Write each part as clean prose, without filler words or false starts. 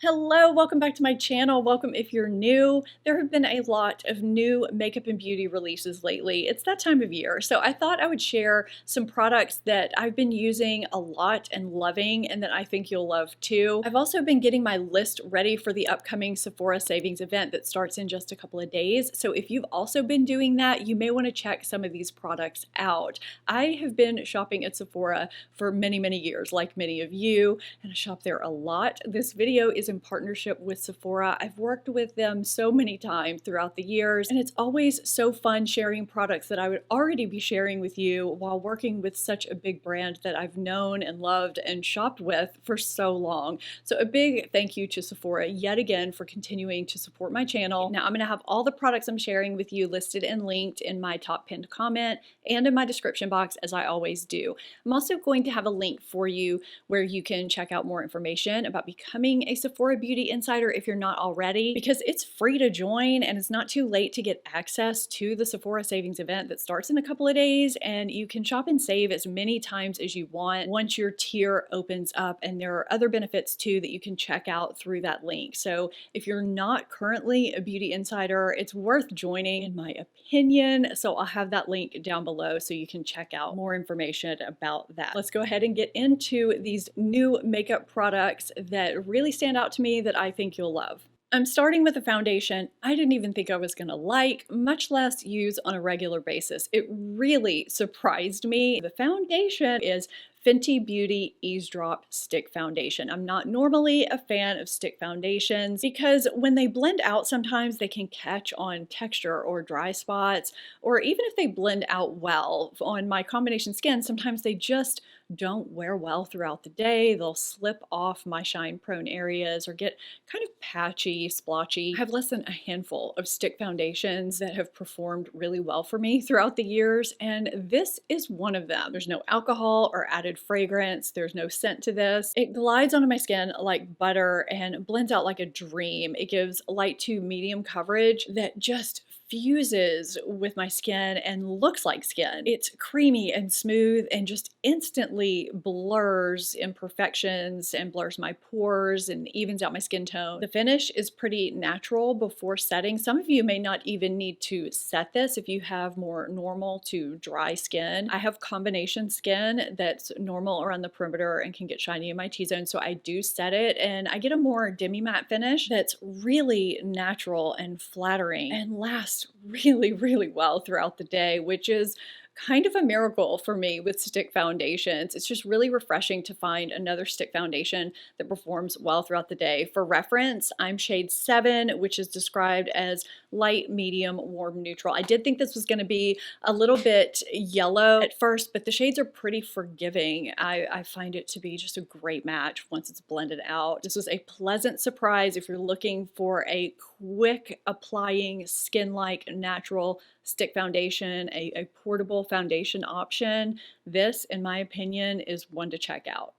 Hello, welcome back to my channel. Welcome if you're new. There have been a lot of new makeup and beauty releases lately. It's that time of year, so I thought I would share some products that I've been using a lot and loving and that I think you'll love too. I've also been getting my list ready for the upcoming Sephora savings event that starts in just a couple of days. So if you've also been doing that, you may want to check some of these products out. I have been shopping at Sephora for many years, like many of you, and I shop there a lot. This video is in partnership with Sephora. I've worked with them so many times throughout the years, and it's always so fun sharing products that I would already be sharing with you while working with such a big brand that I've known and loved and shopped with for so long. So a big thank you to Sephora yet again for continuing to support my channel. Now I'm going to have all the products I'm sharing with you listed and linked in my top pinned comment and in my description box, as I always do. I'm also going to have a link for you where you can check out more information about becoming a Sephora Beauty Insider if you're not already, because it's free to join and it's not too late to get access to the Sephora savings event that starts in a couple of days, and you can shop and save as many times as you want once your tier opens up, and there are other benefits too that you can check out through that link. So if you're not currently a beauty insider, it's worth joining in my opinion. So I'll have that link down below so you can check out more information about that. Let's go ahead and get into these new makeup products that really stand out to me that I think you'll love. I'm starting with a foundation I didn't even think I was gonna like, much less use on a regular basis. It really surprised me. The foundation is Fenty Beauty Eavesdrop Stick Foundation. I'm not normally a fan of stick foundations because when they blend out, sometimes they can catch on texture or dry spots, or even if they blend out well on my combination skin, sometimes they just don't wear well throughout the day. They'll slip off my shine prone areas or get kind of patchy, splotchy. I have less than a handful of stick foundations that have performed really well for me throughout the years, and this is one of them. There's no alcohol or added fragrance. There's no scent to this. It glides onto my skin like butter and blends out like a dream. It gives light to medium coverage that just fuses with my skin and looks like skin. It's creamy and smooth and just instantly blurs imperfections and blurs my pores and evens out my skin tone. The finish is pretty natural before setting. Some of you may not even need to set this if you have more normal to dry skin. I have combination skin that's normal around the perimeter and can get shiny in my T-zone, so I do set it and I get a more demi-matte finish that's really natural and flattering and lasts really well throughout the day, which is kind of a miracle for me with stick foundations. It's just really refreshing to find another stick foundation that performs well throughout the day. For reference, I'm shade 7, which is described as light, medium, warm, neutral. I did think this was going to be a little bit yellow at first, but the shades are pretty forgiving. I find it to be just a great match once it's blended out. This was a pleasant surprise if you're looking for a quick applying, skin-like, natural stick foundation, a portable foundation option. This, in my opinion, is one to check out.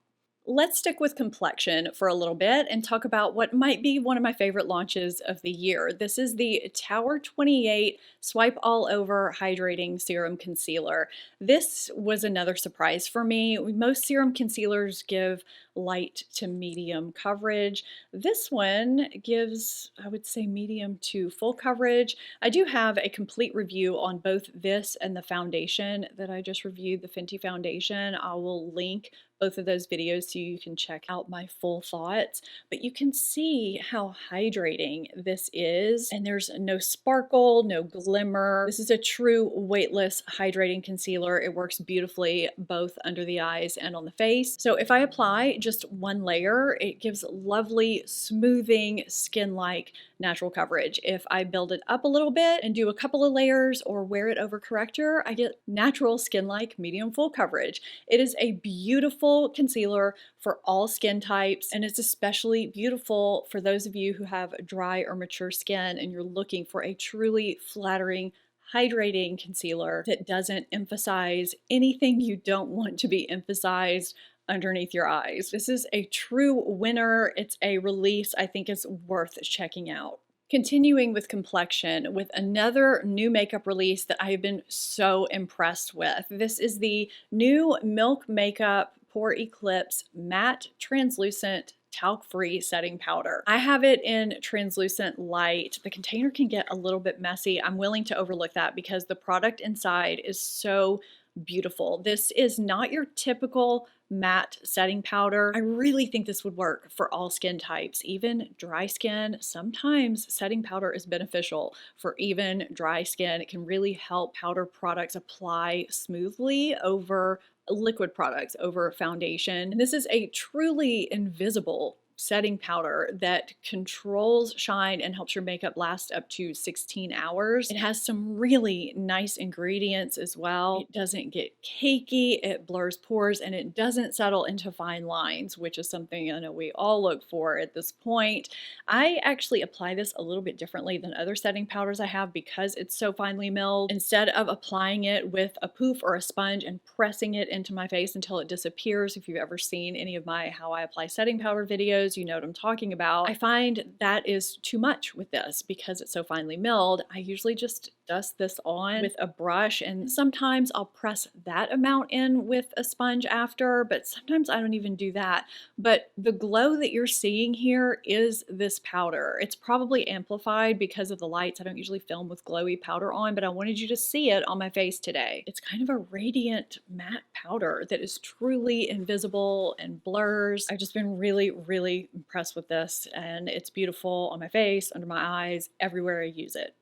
Let's stick with complexion for a little bit and talk about what might be one of my favorite launches of the year. This is the Tower 28 Swipe All Over Hydrating Serum Concealer. This was another surprise for me. Most serum concealers give light to medium coverage. This one gives, I would say, medium to full coverage. I do have a complete review on both this and the foundation that I just reviewed, the Fenty foundation. I will link both of those videos so you can check out my full thoughts, but you can see how hydrating this is, and there's no sparkle, no glimmer. This is a true weightless hydrating concealer. It works beautifully both under the eyes and on the face. So if I apply just one layer, it gives lovely smoothing skin-like natural coverage. If I build it up a little bit and do a couple of layers or wear it over corrector, I get natural skin-like medium full coverage. It is a beautiful concealer for all skin types, and it's especially beautiful for those of you who have dry or mature skin and you're looking for a truly flattering, hydrating concealer that doesn't emphasize anything you don't want to be emphasized underneath your eyes. This is a true winner. It's a release I think is worth checking out. Continuing with complexion with another new makeup release that I have been so impressed with. This is the new Milk Makeup Pore Eclipse Matte Translucent talc-free setting powder. I have it in translucent light. The container can get a little bit messy. I'm willing to overlook that because the product inside is so beautiful. This is not your typical matte setting powder. I really think this would work for all skin types, even dry skin. Sometimes setting powder is beneficial for even dry skin. It can really help powder products apply smoothly over liquid products, over foundation. And this is a truly invisible setting powder that controls shine and helps your makeup last up to 16 hours. It has some really nice ingredients as well. It doesn't get cakey, it blurs pores, and it doesn't settle into fine lines, which is something I know we all look for at this point. I actually apply this a little bit differently than other setting powders I have because it's so finely milled. Instead of applying it with a poof or a sponge and pressing it into my face until it disappears, if you've ever seen any of my how I apply setting powder videos, you know what I'm talking about. I find that is too much with this because it's so finely milled. I usually just dust this on with a brush, and sometimes I'll press that amount in with a sponge after, but sometimes I don't even do that. But the glow that you're seeing here is this powder. It's probably amplified because of the lights. I don't usually film with glowy powder on, but I wanted you to see it on my face today. It's kind of a radiant matte powder that is truly invisible and blurs. I've just been really impressed with this, and it's beautiful on my face, under my eyes, everywhere I use it.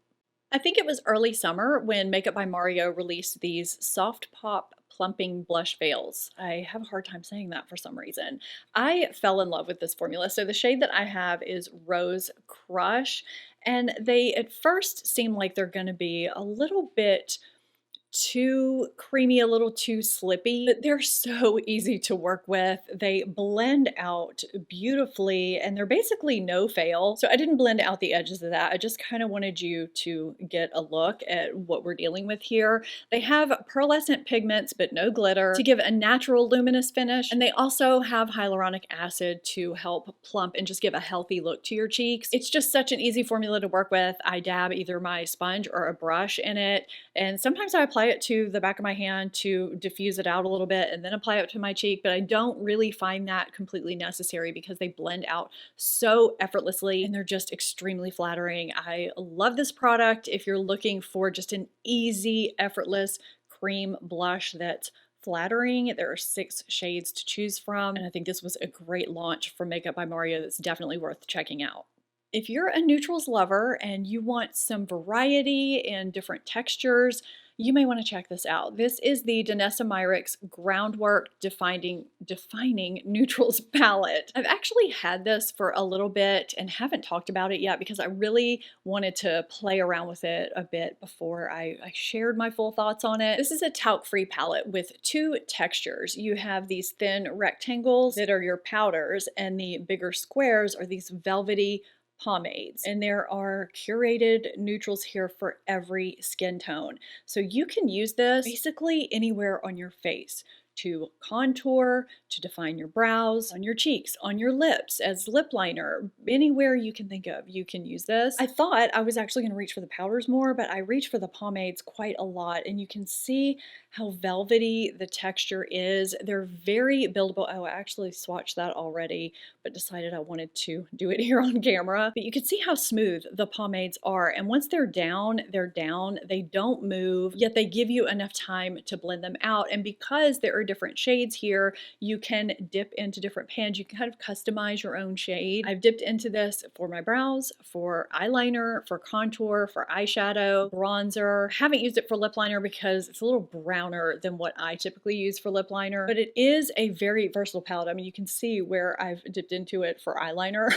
I think it was early summer when Makeup by Mario released these Soft Pop Plumping Blush Veils. I have a hard time saying that for some reason. I fell in love with this formula. So the shade that I have is Rose Crush, and they at first seem like they're going to be a little bit too creamy, a little too slippy, but they're so easy to work with. They blend out beautifully and they're basically no fail. So I didn't blend out the edges of that. I just kind of wanted you to get a look at what we're dealing with here. They have pearlescent pigments, but no glitter to give a natural luminous finish. And they also have hyaluronic acid to help plump and just give a healthy look to your cheeks. It's just such an easy formula to work with. I dab either my sponge or a brush in it, and sometimes I apply it to the back of my hand to diffuse it out a little bit and then apply it to my cheek, but I don't really find that completely necessary because they blend out so effortlessly and they're just extremely flattering. I love this product if you're looking for just an easy, effortless cream blush that's flattering. There are 6 shades to choose from, and I think this was a great launch for Makeup by Mario that's definitely worth checking out. If you're a neutrals lover and you want some variety and different textures, you may want to check this out. This is the Danessa Myricks Groundwork Defining Neutrals Palette. I've actually had this for a little bit and haven't talked about it yet because I really wanted to play around with it a bit before I shared my full thoughts on it. This is a talc-free palette with 2 textures. You have these thin rectangles that are your powders, and the bigger squares are these velvety pomades, and there are curated neutrals here for every skin tone. So you can use this basically anywhere on your face to contour, to define your brows, on your cheeks, on your lips, as lip liner, anywhere you can think of, you can use this. I thought I was actually going to reach for the powders more, but I reached for the pomades quite a lot, and you can see how velvety the texture is. They're very buildable. Oh, I actually swatched that already, but decided I wanted to do it here on camera. But you can see how smooth the pomades are, and once they're down, they're down. They don't move, yet they give you enough time to blend them out. And because there are different shades here, you can dip into different pans. You can kind of customize your own shade. I've dipped into this for my brows, for eyeliner, for contour, for eyeshadow, bronzer. Haven't used it for lip liner because it's a little browner than what I typically use for lip liner, but it is a very versatile palette. I mean, you can see where I've dipped into it for eyeliner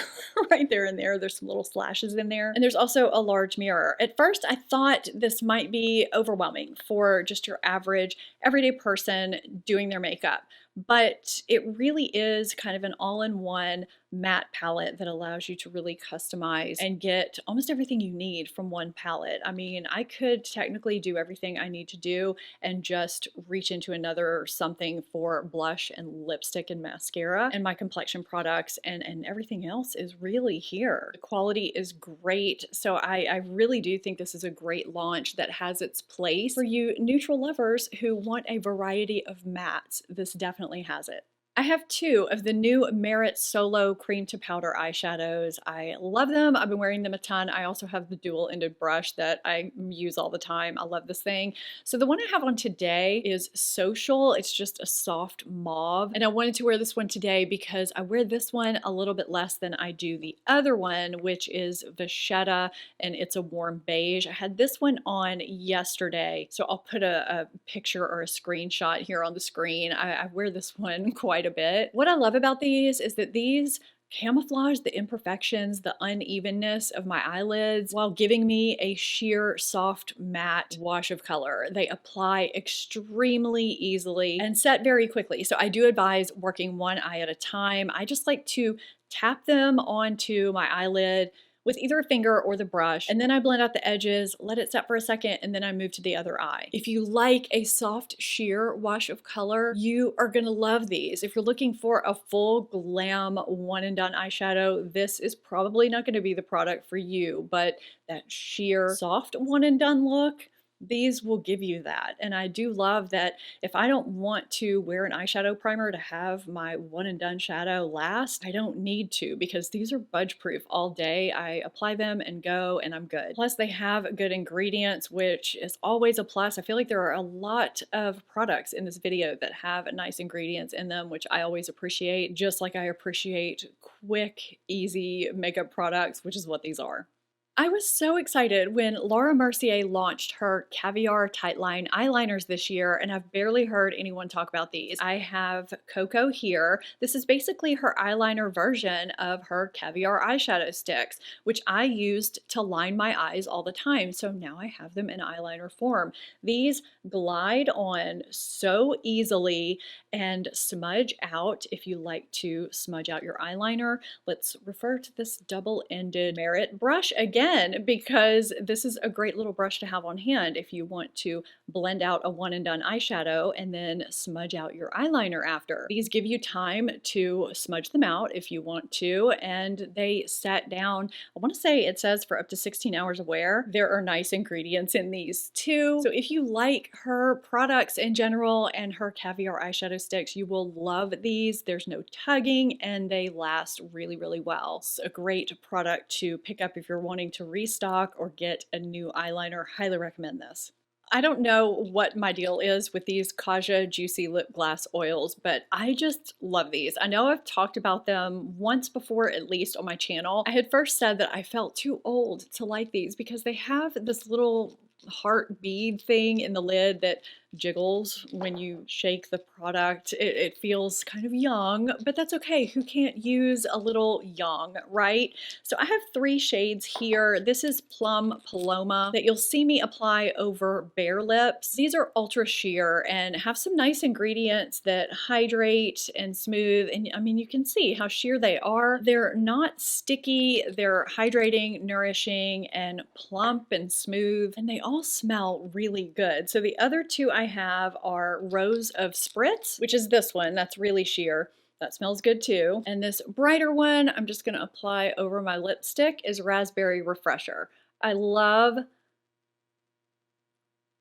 right there and there. There's some little slashes in there. And there's also a large mirror. At first, I thought this might be overwhelming for just your average everyday person doing their makeup, but it really is kind of an all-in-one matte palette that allows you to really customize and get almost everything you need from one palette. I mean, I could technically do everything I need to do and just reach into another something for blush and lipstick and mascara and my complexion products, and everything else is really here. The quality is great, so I really do think this is a great launch that has its place for you neutral lovers who want a variety of mattes. This definitely has it. I have two of the new Merit Solo Cream to Powder eyeshadows. I love them. I've been wearing them a ton. I also have the dual-ended brush that I use all the time. I love this thing. So the one I have on today is Social. It's just a soft mauve. And I wanted to wear this one today because I wear this one a little bit less than I do the other one, which is Vachetta, and it's a warm beige. I had this one on yesterday, so I'll put a picture or a screenshot here on the screen. I wear this one quite a bit. What I love about these is that these camouflage the imperfections, the unevenness of my eyelids while giving me a sheer soft matte wash of color. They apply extremely easily and set very quickly. So I do advise working one eye at a time. I just like to tap them onto my eyelid with either a finger or the brush, and then I blend out the edges, let it set for a second, and then I move to the other eye. If you like a soft sheer wash of color, you are gonna love these. If you're looking for a full glam one and done eyeshadow, this is probably not gonna be the product for you, but that sheer soft one and done look, these will give you that. And I do love that if I don't want to wear an eyeshadow primer to have my one and done shadow last, I don't need to, because these are budge proof all day. I apply them and go and I'm good. Plus they have good ingredients, which is always a plus. I feel like there are a lot of products in this video that have nice ingredients in them, which I always appreciate, just like I appreciate quick, easy makeup products, which is what these are. I was so excited when Laura Mercier launched her Caviar Tightline eyeliners this year, and I've barely heard anyone talk about these. I have Coco here. This is basically her eyeliner version of her Caviar eyeshadow sticks, which I used to line my eyes all the time. So now I have them in eyeliner form. These glide on so easily and smudge out if you like to smudge out your eyeliner. Let's refer to this double-ended Merit brush again, because this is a great little brush to have on hand if you want to blend out a one and done eyeshadow and then smudge out your eyeliner after. These give you time to smudge them out if you want to, and they set down, I want to say it says for up to 16 hours of wear. There are nice ingredients in these too. So if you like her products in general and her Caviar eyeshadow sticks, you will love these. There's no tugging and they last really, really well. It's a great product to pick up if you're wanting to restock or get a new eyeliner. Highly recommend this. I don't know what my deal is with these Kaja Juicy Lip Glass oils, but I just love these. I know I've talked about them once before, at least on my channel. I had first said that I felt too old to like these because they have this little heart bead thing in the lid that jiggles when you shake the product. It feels kind of young, but that's okay. Who can't use a little young, right? So I have 3 shades here. This is Plum Paloma that you'll see me apply over bare lips. These are ultra sheer and have some nice ingredients that hydrate and smooth. And I mean, you can see how sheer they are. They're not sticky. They're hydrating, nourishing, and plump and smooth. And they all smell really good. So the other 2 I have are Rose of Spritz, which is this one. That's really sheer. That smells good too. And this brighter one I'm just going to apply over my lipstick is Raspberry Refresher. I love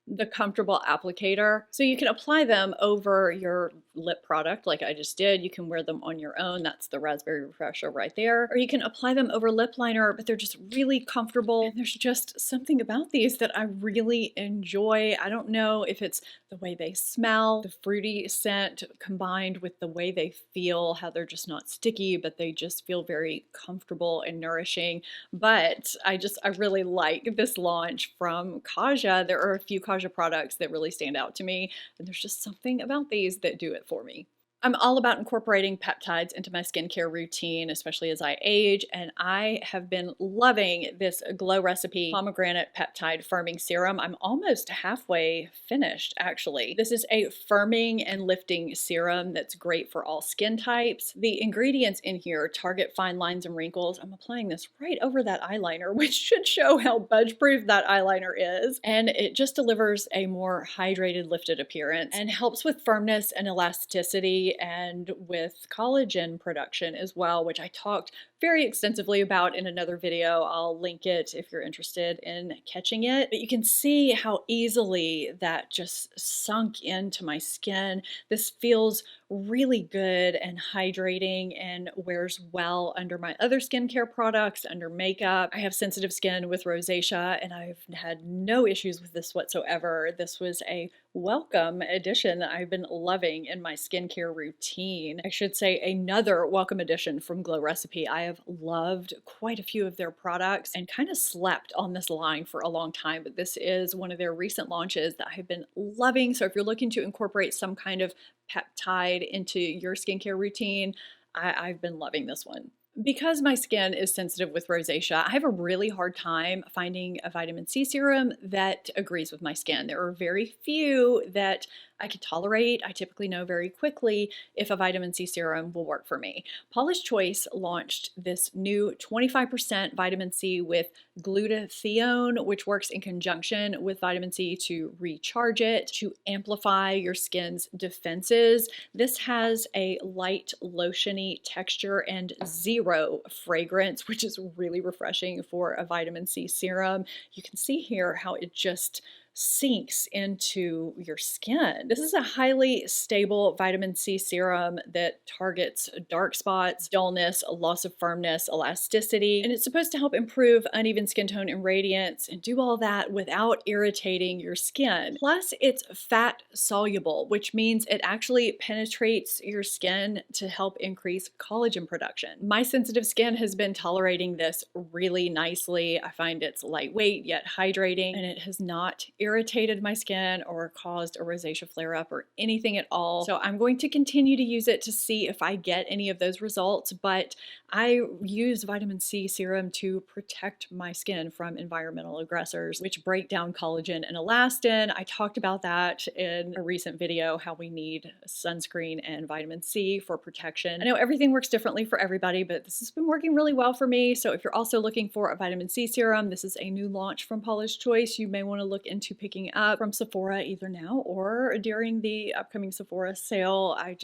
the comfortable applicator. So you can apply them over your lip product like I just did. You can wear them on your own. That's the Raspberry Refresher right there. Or you can apply them over lip liner, but they're just really comfortable. And there's just something about these that I really enjoy. I don't know if it's the way they smell, the fruity scent combined with the way they feel, how they're just not sticky, but they just feel very comfortable and nourishing. But I really like this launch from Kaja. There are a few Kaja products that really stand out to me, and there's just something about these that do it for me. I'm all about incorporating peptides into my skincare routine, especially as I age, and I have been loving this Glow Recipe Pomegranate Peptide Firming Serum. I'm almost halfway finished, actually. This is a firming and lifting serum that's great for all skin types. The ingredients in here target fine lines and wrinkles. I'm applying this right over that eyeliner, which should show how budge-proof that eyeliner is. And it just delivers a more hydrated, lifted appearance and helps with firmness and elasticity and with collagen production as well, which I talked very extensively about in another video. I'll link it if you're interested in catching it. But you can see how easily that just sunk into my skin. This feels really good and hydrating and wears well under my other skincare products, under makeup. I have sensitive skin with rosacea and I've had no issues with this whatsoever. This was a welcome addition that I've been loving in my skincare routine. I should say another welcome addition from Glow Recipe. I have loved quite a few of their products and kind of slept on this line for a long time, but this is one of their recent launches that I've been loving. So if you're looking to incorporate some kind of peptide into your skincare routine, I've been loving this one. Because my skin is sensitive with rosacea, I have a really hard time finding a vitamin C serum that agrees with my skin. There are very few that I can tolerate. I typically know very quickly if a vitamin C serum will work for me. Paula's Choice launched this new 25% vitamin C with glutathione, which works in conjunction with vitamin C to recharge it, to amplify your skin's defenses. This has a light lotiony texture and zero fragrance, which is really refreshing for a vitamin C serum. You can see here how it just sinks into your skin. This is a highly stable vitamin C serum that targets dark spots, dullness, loss of firmness, elasticity, and it's supposed to help improve uneven skin tone and radiance and do all that without irritating your skin. Plus, it's fat soluble, which means it actually penetrates your skin to help increase collagen production. My sensitive skin has been tolerating this really nicely. I find it's lightweight yet hydrating, and it has not irritated my skin or caused a rosacea flare-up or anything at all. So I'm going to continue to use it to see if I get any of those results, but I use vitamin C serum to protect my skin from environmental aggressors, which break down collagen and elastin. I talked about that in a recent video, how we need sunscreen and vitamin C for protection. I know everything works differently for everybody, but this has been working really well for me. So if you're also looking for a vitamin C serum, this is a new launch from Paula's Choice. You may want to look into picking up from Sephora either now or during the upcoming Sephora sale. I've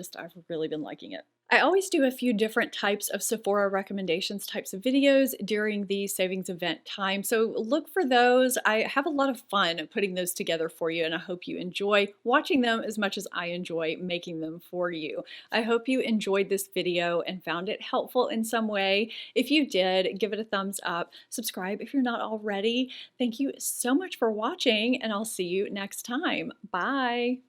really been liking it. I always do a few different types of Sephora recommendations types of videos during the savings event time, so look for those. I have a lot of fun putting those together for you, and I hope you enjoy watching them as much as I enjoy making them for you. I hope you enjoyed this video and found it helpful in some way. If you did, give it a thumbs up. Subscribe if you're not already. Thank you so much for watching, and I'll see you next time. Bye!